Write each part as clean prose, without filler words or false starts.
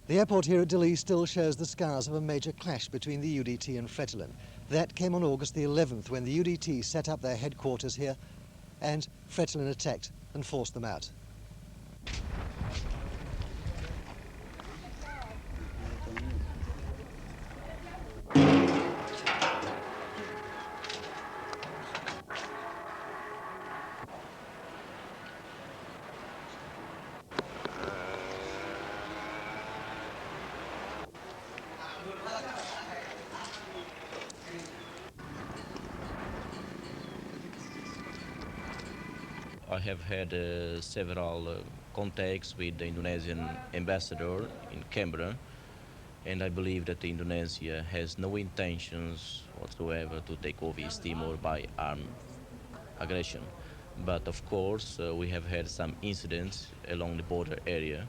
The airport here at Dili still shows the scars of a major clash between the UDT and Fretilin. That came on August the 11th when the UDT set up their headquarters here and Fretilin attacked and forced them out. I have had several contacts with the Indonesian ambassador in Canberra, and I believe that Indonesia has no intentions whatsoever to take over East Timor by armed aggression. But of course, we have had some incidents along the border area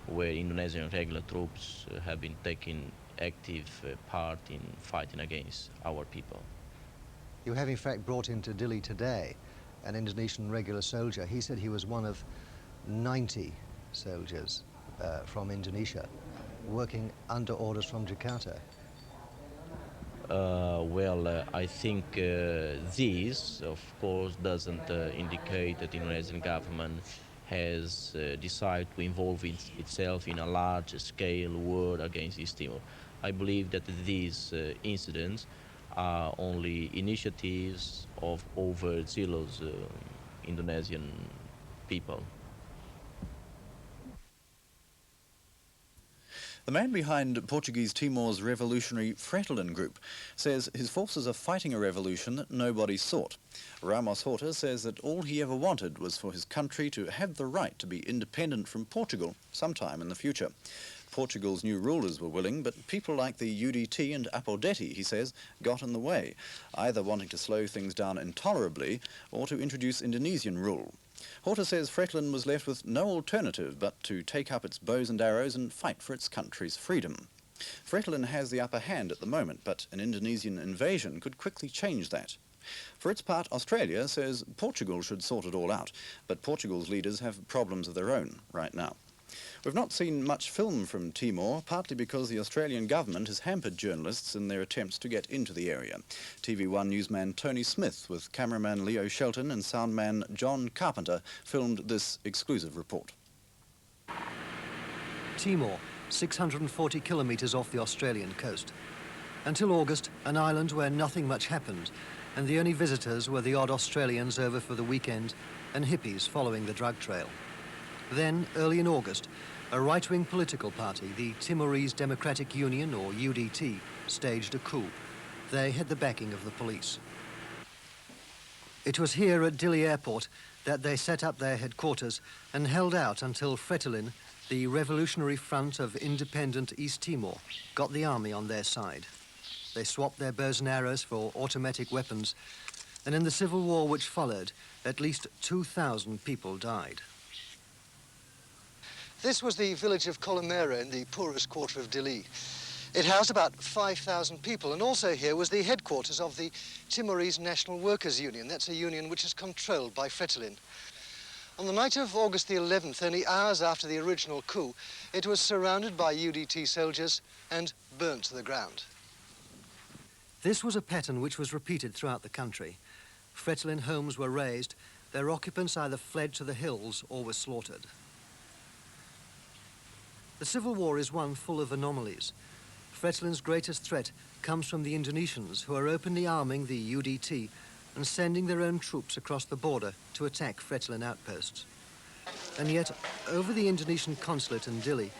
where Indonesian regular troops have been taking active part in fighting against our people. You have in fact brought into Dili today an Indonesian regular soldier. He said he was one of 90 soldiers from Indonesia working under orders from Jakarta. I think this, of course, doesn't indicate that the Indonesian government has decided to involve itself in a large-scale war against East Timor. I believe that these incidents are only initiatives of overzealous Indonesian people. The man behind Portuguese Timor's revolutionary Fretilin group says his forces are fighting a revolution that nobody sought. Ramos Horta says that all he ever wanted was for his country to have the right to be independent from Portugal sometime in the future. Portugal's new rulers were willing, but people like the UDT and Apodetti, he says, got in the way, either wanting to slow things down intolerably or to introduce Indonesian rule. Horta says Fretilin was left with no alternative but to take up its bows and arrows and fight for its country's freedom. Fretilin has the upper hand at the moment, but an Indonesian invasion could quickly change that. For its part, Australia says Portugal should sort it all out, but Portugal's leaders have problems of their own right now. We've not seen much film from Timor, partly because the Australian government has hampered journalists in their attempts to get into the area. TV1 newsman Tony Smith with cameraman Leo Shelton and soundman John Carpenter filmed this exclusive report. Timor, 640 kilometres off the Australian coast. Until August, an island where nothing much happened, and the only visitors were the odd Australians over for the weekend and hippies following the drug trail. Then, early in August, a right-wing political party, the Timorese Democratic Union, or UDT, staged a coup. They had the backing of the police. It was here at Dili Airport that they set up their headquarters and held out until Fretilin, the Revolutionary Front of Independent East Timor, got the army on their side. They swapped their bows and arrows for automatic weapons, and in the civil war which followed, at least 2,000 people died. This was the village of Colomera in the poorest quarter of Dili. It housed about 5,000 people, and also here was the headquarters of the Timorese National Workers' Union. That's a union which is controlled by Fretilin. On the night of August the 11th, only hours after the original coup, it was surrounded by UDT soldiers and burnt to the ground. This was a pattern which was repeated throughout the country. Fretilin homes were razed, their occupants either fled to the hills or were slaughtered. The civil war is one full of anomalies. Fretilin's greatest threat comes from the Indonesians, who are openly arming the UDT and sending their own troops across the border to attack Fretilin outposts. And yet, over the Indonesian consulate in Dili,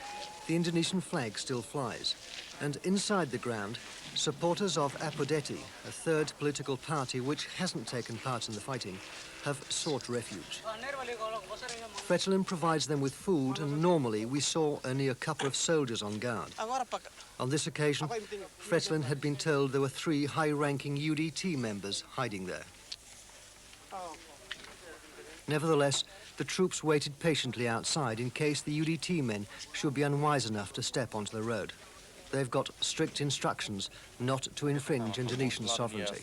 the Indonesian flag still flies. And inside the ground, supporters of Apodetti, a third political party which hasn't taken part in the fighting, have sought refuge. Fretilin provides them with food, and normally we saw only a couple of soldiers on guard. On this occasion, Fretilin had been told there were 3 high-ranking UDT members hiding there. Nevertheless, the troops waited patiently outside in case the UDT men should be unwise enough to step onto the road. They've got strict instructions not to infringe Indonesian sovereignty.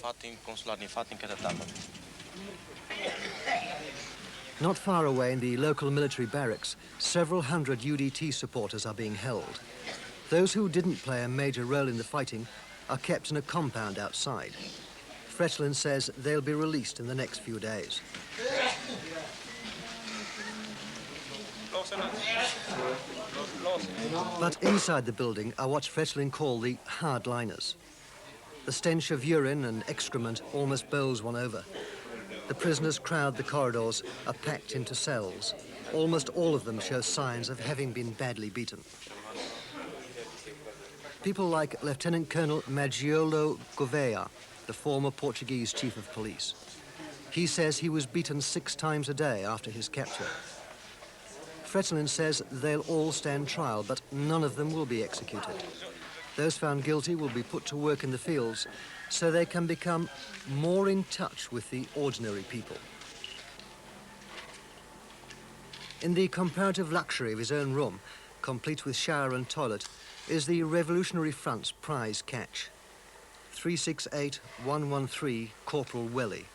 Not far away in the local military barracks, several hundred UDT supporters are being held. Those who didn't play a major role in the fighting are kept in a compound outside. Fretilin says they'll be released in the next few days. But inside the building are what Fretilin call the hardliners. The stench of urine and excrement almost bowls one over. The prisoners crowd the corridors, are packed into cells. Almost all of them show signs of having been badly beaten. People like Lieutenant Colonel Magiolo Gouveia, the former Portuguese chief of police. He says he was beaten 6 times a day after his capture. Fretilin says they'll all stand trial, but none of them will be executed. Those found guilty will be put to work in the fields so they can become more in touch with the ordinary people. In the comparative luxury of his own room, complete with shower and toilet, is the Revolutionary Front's prize catch, 368-113 Corporal Welly.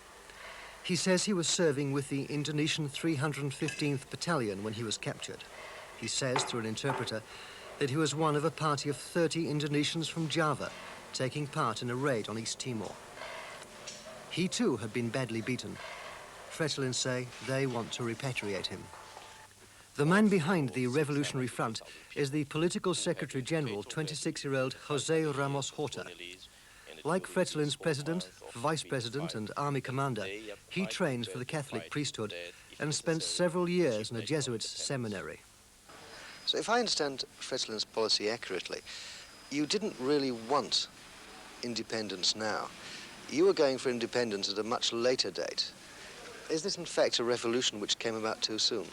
He says he was serving with the Indonesian 315th Battalion when he was captured. He says, through an interpreter, that he was one of a party of 30 Indonesians from Java taking part in a raid on East Timor. He too had been badly beaten. Fretilin say they want to repatriate him. The man behind the Revolutionary Front is the Political Secretary General, 26-year-old José Ramos Horta. Like Fretilin's president, vice president and army commander, he trained for the Catholic priesthood and spent several years in a Jesuit seminary. So if I understand Fretilin's policy accurately, you didn't really want independence now. You were going for independence at a much later date. Is this in fact a revolution which came about too soon?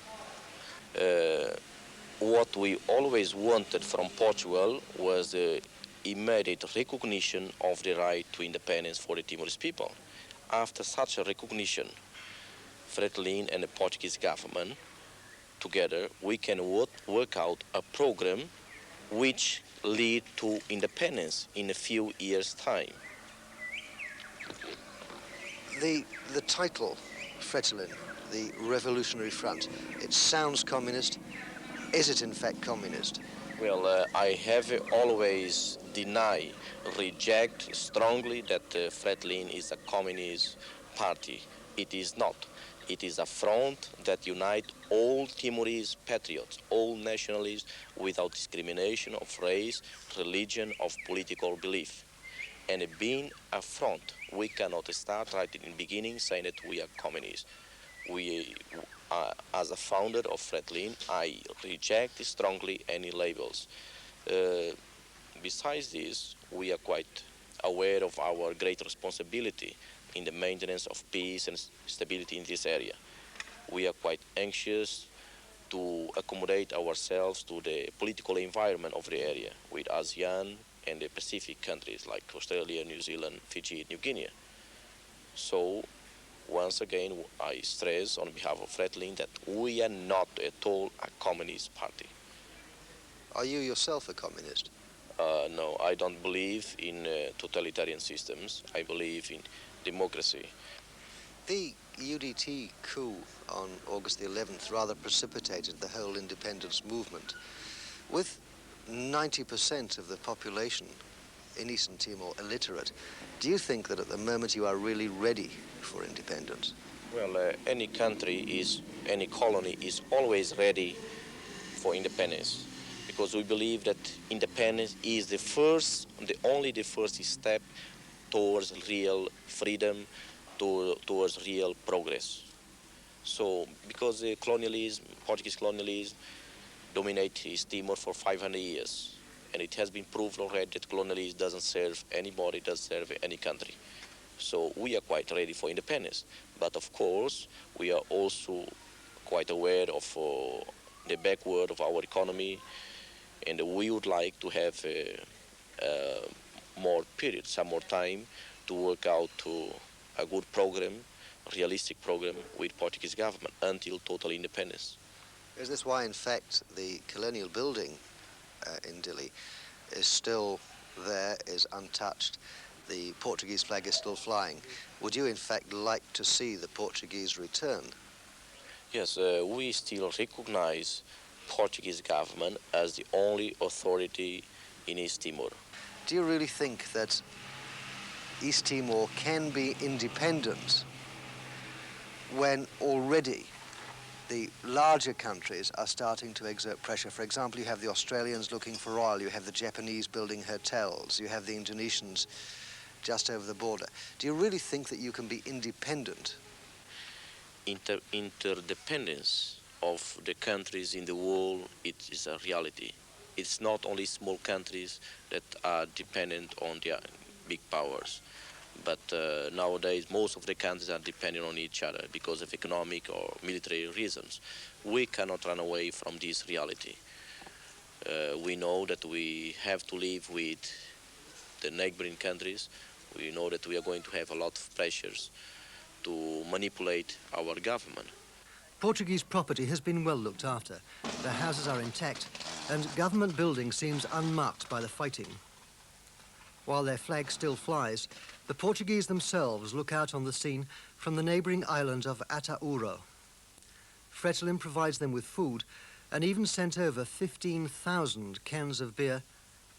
What we always wanted from Portugal was the immediate recognition of the right to independence for the Timorese people. After such a recognition, Fretilin and the Portuguese government, together, we can work out a program which lead to independence in a few years' time. The title, Fretilin, the Revolutionary Front, it sounds communist. Is it in fact communist? Well, I have always reject strongly that Fretilin is a communist party. It is not. It is a front that unites all Timorese patriots, all nationalists, without discrimination of race, religion, of political belief. And being a front, we cannot start right in the beginning saying that we are communists. As a founder of Fretilin, I reject strongly any labels. Besides this, we are quite aware of our great responsibility in the maintenance of peace and stability in this area. We are quite anxious to accommodate ourselves to the political environment of the area with ASEAN and the Pacific countries like Australia, New Zealand, Fiji, New Guinea. So, once again, I stress on behalf of Fretilin that we are not at all a communist party. Are you yourself a communist? No, I don't believe in totalitarian systems. I believe in democracy. The UDT coup on August the 11th rather precipitated the whole independence movement. With 90% of the population in Eastern Timor illiterate, do you think that at the moment you are really ready for independence? Well, any colony is always ready for independence, because we believe that independence is the first step towards real freedom, towards real progress. So, because the Portuguese colonialism, dominated East Timor for 500 years, and it has been proved already that colonialism doesn't serve anybody, doesn't serve any country. So we are quite ready for independence. But of course, we are also quite aware of the backward of our economy, and we would like to have some more time to work out a good program, a realistic program with Portuguese government until total independence. Is this why, in fact, the colonial building in Dili is still there, is untouched? The Portuguese flag is still flying. Would you, in fact, like to see the Portuguese return? Yes, we still recognize Portuguese government as the only authority in East Timor. Do you really think that East Timor can be independent when already the larger countries are starting to exert pressure? For example, you have the Australians looking for oil, you have the Japanese building hotels, you have the Indonesians just over the border. Do you really think that you can be independent? Interdependence of the countries in the world, it is a reality. It's not only small countries that are dependent on their big powers, but nowadays most of the countries are dependent on each other because of economic or military reasons. We cannot run away from this reality. We know that we have to live with the neighboring countries. We know that we are going to have a lot of pressures to manipulate our government. Portuguese property has been well looked after. Their houses are intact, and government building seems unmarked by the fighting. While their flag still flies, the Portuguese themselves look out on the scene from the neighbouring island of Atauro. Fretilin provides them with food and even sent over 15,000 cans of beer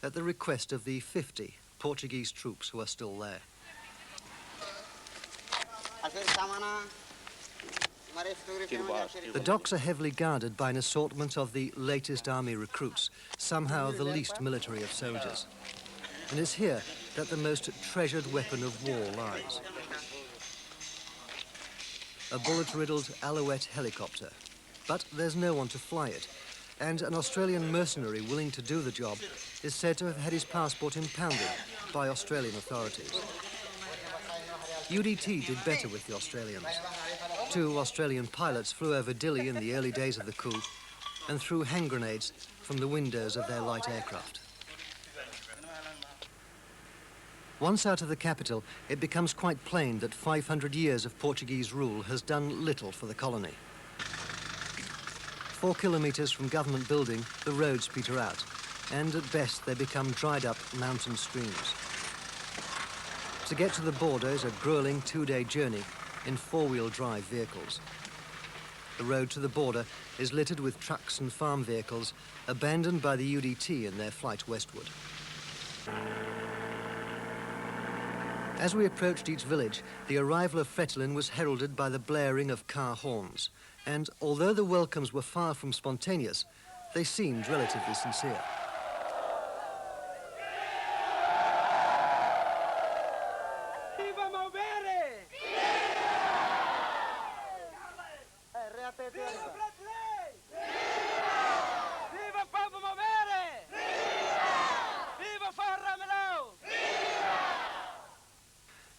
at the request of the 50 Portuguese troops who are still there. The docks are heavily guarded by an assortment of the latest army recruits, somehow the least military of soldiers. And it's here that the most treasured weapon of war lies. A bullet-riddled Alouette helicopter. But there's no one to fly it, and an Australian mercenary willing to do the job is said to have had his passport impounded by Australian authorities. UDT did better with the Australians. 2 Australian pilots flew over Dili in the early days of the coup and threw hand grenades from the windows of their light aircraft. Once out of the capital, it becomes quite plain that 500 years of Portuguese rule has done little for the colony. 4 kilometres from government building, the roads peter out, and at best they become dried-up mountain streams. To get to the border is a gruelling 2-day journey in 4-wheel drive vehicles. The road to the border is littered with trucks and farm vehicles abandoned by the UDT in their flight westward. As we approached each village, the arrival of Fretilin was heralded by the blaring of car horns, and although the welcomes were far from spontaneous, they seemed relatively sincere.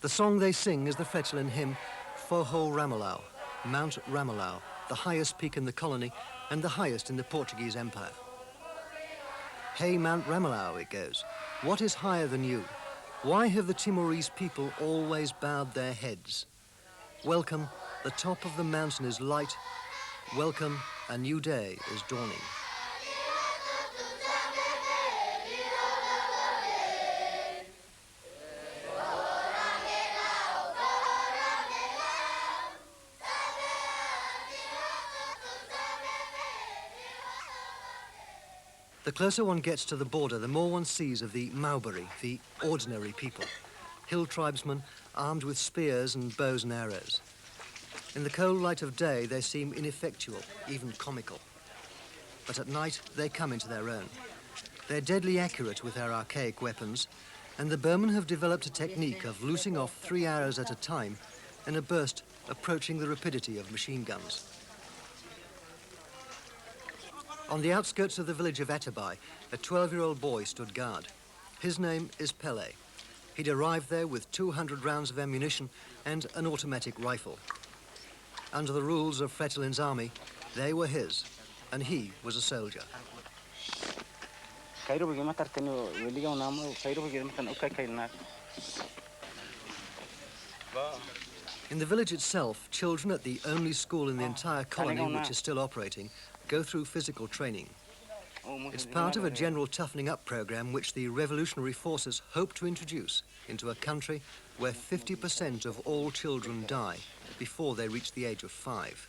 The song they sing is the Fretilin hymn, Forro Ramelau, Mount Ramelau, the highest peak in the colony and the highest in the Portuguese Empire. Hey, Mount Ramelau, it goes. What is higher than you? Why have the Timorese people always bowed their heads? Welcome, the top of the mountain is light. Welcome, a new day is dawning. The closer one gets to the border, the more one sees of the Maubari, the ordinary people. Hill tribesmen armed with spears and bows and arrows. In the cold light of day, they seem ineffectual, even comical. But at night, they come into their own. They're deadly accurate with their archaic weapons, and the Burmen have developed a technique of loosing off 3 arrows at a time in a burst approaching the rapidity of machine guns. On the outskirts of the village of Atabai, a 12-year-old boy stood guard. His name is Pele. He'd arrived there with 200 rounds of ammunition and an automatic rifle. Under the rules of Fretilin's army, they were his, and he was a soldier. In the village itself, children at the only school in the entire colony which is still operating go through physical training. It's part of a general toughening up program which the revolutionary forces hope to introduce into a country where 50% of all children die before they reach the age of 5.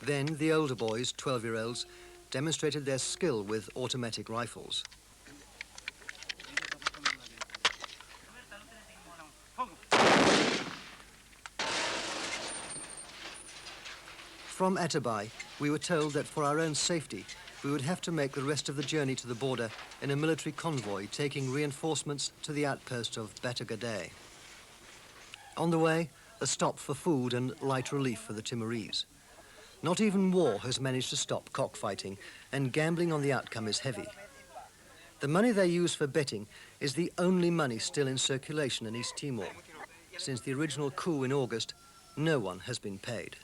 Then the older boys, 12-year-olds, demonstrated their skill with automatic rifles. From Atabai, we were told that for our own safety, we would have to make the rest of the journey to the border in a military convoy taking reinforcements to the outpost of Batagade. On the way, a stop for food and light relief for the Timorese. Not even war has managed to stop cockfighting, and gambling on the outcome is heavy. The money they use for betting is the only money still in circulation in East Timor. Since the original coup in August, no one has been paid.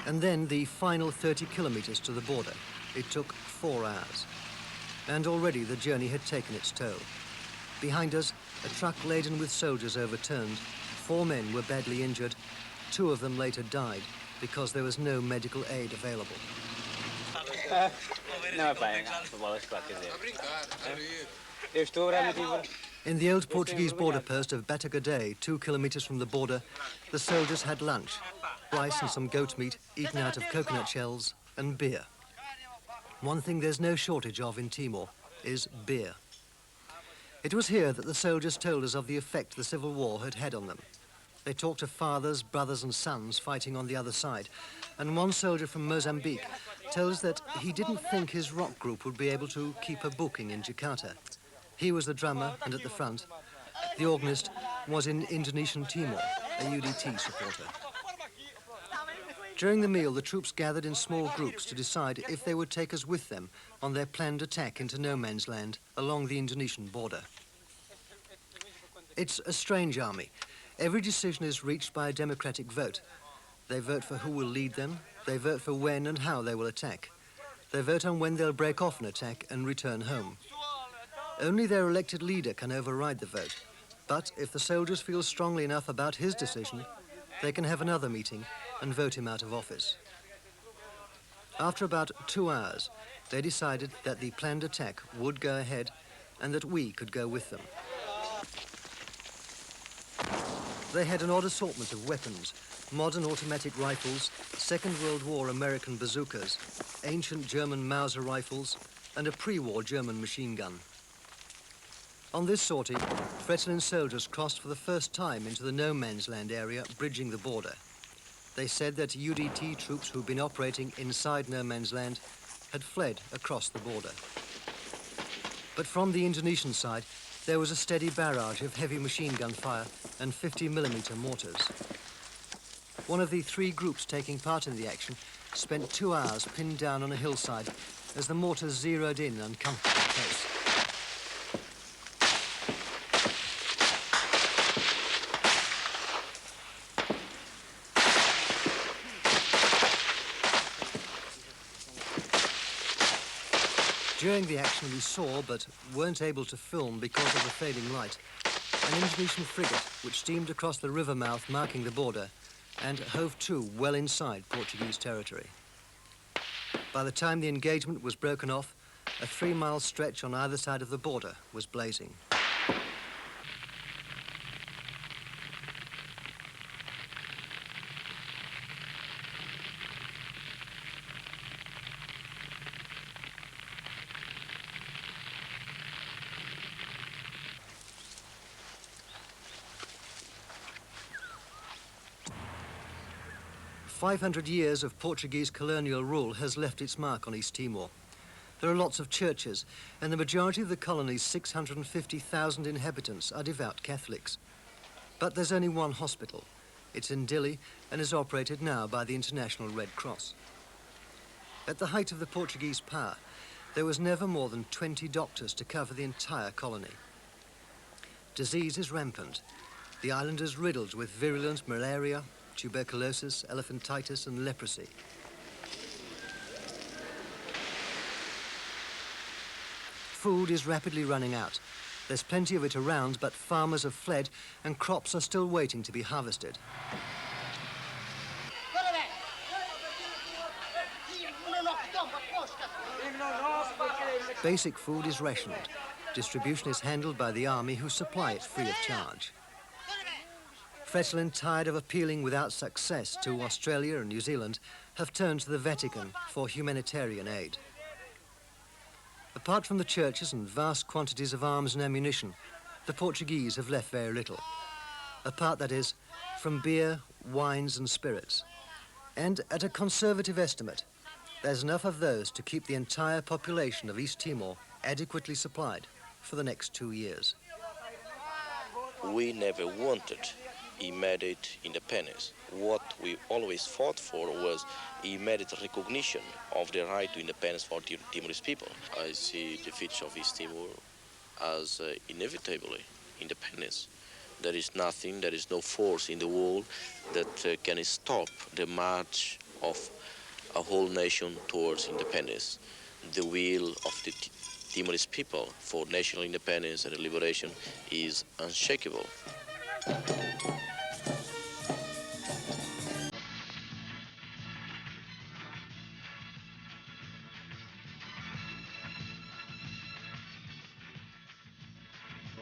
And then the final 30 kilometers to the border. It took 4 hours. And already the journey had taken its toll. Behind us, a truck laden with soldiers overturned. 4 men were badly injured. 2 of them later died because there was no medical aid available. In the old Portuguese border post of Batagade, 2 kilometers from the border, the soldiers had lunch. Rice and some goat meat eaten out of coconut shells and beer. One thing there's no shortage of in Timor is beer. It was here that the soldiers told us of the effect the civil war had had on them. They talked of fathers, brothers and sons fighting on the other side, and one soldier from Mozambique told us that he didn't think his rock group would be able to keep a booking in Jakarta. He was the drummer and at the front. The organist was in Indonesian Timor, a UDT supporter. During the meal, the troops gathered in small groups to decide if they would take us with them on their planned attack into no man's land along the Indonesian border. It's a strange army. Every decision is reached by a democratic vote. They vote for who will lead them. They vote for when and how they will attack. They vote on when they'll break off an attack and return home. Only their elected leader can override the vote. But if the soldiers feel strongly enough about his decision, they can have another meeting and vote him out of office. After about 2 hours, they decided that the planned attack would go ahead and that we could go with them. They had an odd assortment of weapons, modern automatic rifles, Second World War American bazookas, ancient German Mauser rifles, and a pre-war German machine gun. On this sortie, Fretilin soldiers crossed for the first time into the no man's land area, bridging the border. They said that UDT troops who'd been operating inside no man's land had fled across the border. But from the Indonesian side, there was a steady barrage of heavy machine gun fire and 50mm mortars. One of the 3 groups taking part in the action spent 2 hours pinned down on a hillside as the mortars zeroed in uncomfortably close. During the action we saw, but weren't able to film because of the fading light, an Indonesian frigate which steamed across the river mouth marking the border and hove to well inside Portuguese territory. By the time the engagement was broken off, a 3-mile stretch on either side of the border was blazing. "500 years of Portuguese colonial rule has left its mark on East Timor. There are lots of churches, and the majority of the colony's 650,000 inhabitants are devout Catholics. But there's only one hospital. It's in Dili and is operated now by the International Red Cross. At the height of the Portuguese power, there was never more than 20 doctors to cover the entire colony. Disease is rampant. The island is riddled with virulent malaria, tuberculosis, elephantitis and leprosy. food is rapidly running out. There's plenty of it around, but farmers have fled and crops are still waiting to be harvested. Basic food is rationed. Distribution is handled by the army, who supply it free of charge. Fretilin, tired of appealing without success to Australia and New Zealand, have turned to the Vatican for humanitarian aid. Apart from the churches and vast quantities of arms and ammunition, the Portuguese have left very little. Apart, that is, from beer, wines and spirits. And at a conservative estimate, there's enough of those to keep the entire population of East Timor adequately supplied for the next 2 years. We never wanted immediate independence. What we always fought for was immediate recognition of the right to independence for Timorese people. I see the future of East Timor as inevitably independence. There is nothing, there is no force in the world that can stop the march of a whole nation towards independence. The will of the Timorese people for national independence and liberation is unshakable.